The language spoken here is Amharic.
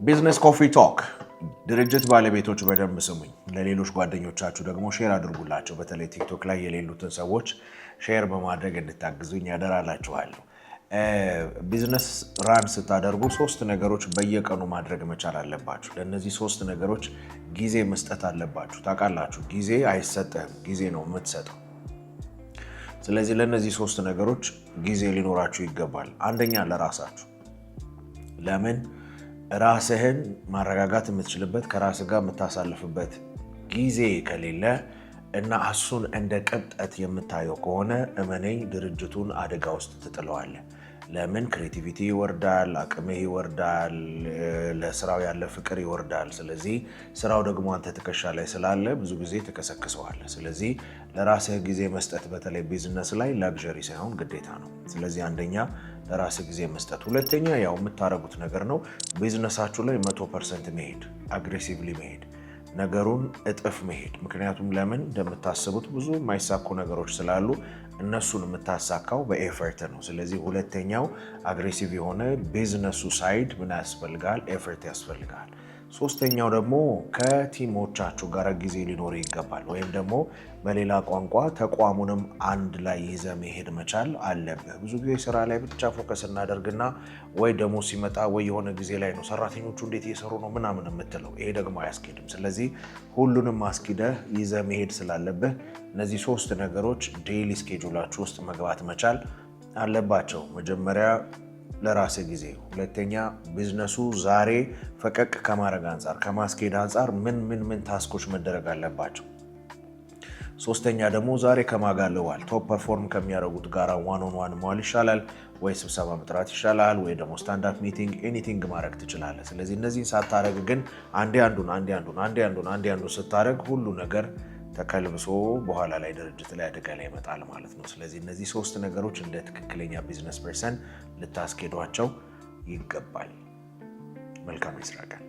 ቢዝነስ ኮፊ ቶክ ድርጅት ባለቤቶች በደንብ ስሙኝ። ለሌሎች ጓደኞቻችሁ ደግሞ ሼር አድርጉላቸው። በተለይ ቲክቶክ ላይ የሌሉትን ሰዎች ሼር በማድረግ እንድታግዙኝ ያደራላችኋለሁ። ቢዝነስ ራን ስታደርጉ 3 ነገሮች በየቀኑ ማድረግ መቻል አለባችሁ። ለእነዚህ 3 ነገሮች ጊዜ መስጠት አለባችሁ። ታውቃላችሁ፣ ጊዜ አይሰጥህም፣ ጊዜ ነው የምትሰጠው። ስለዚህ ለእነዚህ 3 ነገሮች ጊዜ ሊኖራችሁ ይገባል። አንደኛ ለራሳችሁ። ለምን? ራስህን ማረጋጋት የምትችልበት ከራስህ ጋር የምታሳልፍበት ጊዜ ከሌለ እና እሱን እንደ ቅብጠት የምታየው ከሆነ እመነኝ ድርጅቱን አደጋ ውስጥ ትጥለዋለህ። ለምን? ክሬቲቪቲ ይወርዳል፣ አቅምህ ይወርዳል፣ ለስራው ያለ ፍቅር ይወርዳል። ስለዚህ ስራው ደግሞ አንተ ትከሻ ላይ ስላለ ብዙ ጊዜ ትከሰክሰዋለህ። ስለዚህ ለራስህ ጊዜ መስጠት በተለይ ቢዝነስ ላይ ላግዠሪ ሳይሆን ግዴታ ነው። ስለዚህ አንደኛ ለራስህ ጊዜ መስጠት። ሁለተኛ ያው የምታረጉት ነገር ነው፣ ቢዝነሳችሁ ላይ 100% መሄድ፣ አግሬሲቭሊ መሄድ፣ ነገሩን እጥፍ መሄድ። ምክንያቱም ለምን እንደምታስቡት ብዙ የማይሳኩ ነገሮች ስላሉ እነሱን የምታሳካው በኤፈርት ነው። ስለዚህ ሁለተኛው አግሬሲቭ የሆነ ቢዝነሱ ሳይድ ምን ያስፈልጋል? ኤፈርት ያስፈልጋል። ሶስተኛው ደግሞ ከቲሞቻችሁ ጋር ጊዜ ሊኖር ይገባል። ወይም ደግሞ በሌላ ቋንቋ ተቋሙንም አንድ ላይ ይዘ መሄድ መቻል አለብህ። ብዙ ጊዜ ስራ ላይ ብቻ ፎከስ እናደርግና ወይ ደግሞ ሲመጣ ወይ የሆነ ጊዜ ላይ ነው ሰራተኞቹ እንዴት እየሰሩ ነው ምናምን የምትለው። ይሄ ደግሞ አያስኬድም። ስለዚህ ሁሉንም አስኪደህ ይዘ መሄድ ስላለብህ እነዚህ 3 ነገሮች ዴይሊ ስኬጁላችሁ ውስጥ መግባት መቻል አለባቸው። መጀመሪያ ለራስህ ጊዜ፣ ሁለተኛ ቢዝነሱ ዛሬ ፈቀቅ ከማድረግ አንጻር ከማስኬድ አንጻር ምን ታስኮች መደረግ አለባቸው፣ ሶስተኛ ደግሞ ዛሬ ከማጋለዋል ቶፕ ፐርፎርም ከሚያደርጉት ጋር ዋን ኦን ዋን መዋል ይሻላል ወይ ስብሰባ መጥራት ይሻላል ወይ ደግሞ ስታንዳፕ ሚቲንግ ኤኒቲንግ ማድረግ ትችላለህ። ስለዚህ እነዚህን ሳታረግ ግን አንዴ አንዱን ስታረግ ሁሉ ነገር ተከልብሶ በኋላ ላይ ድርጅት ላይ አደጋ ላይ ይመጣል ማለት ነው። ስለዚህ እነዚህ 3 ነገሮች እንደ ትክክለኛ ቢዝነስ ፐርሰን ልታስኬዷቸው ይገባል። መልካም የስራ ቀን።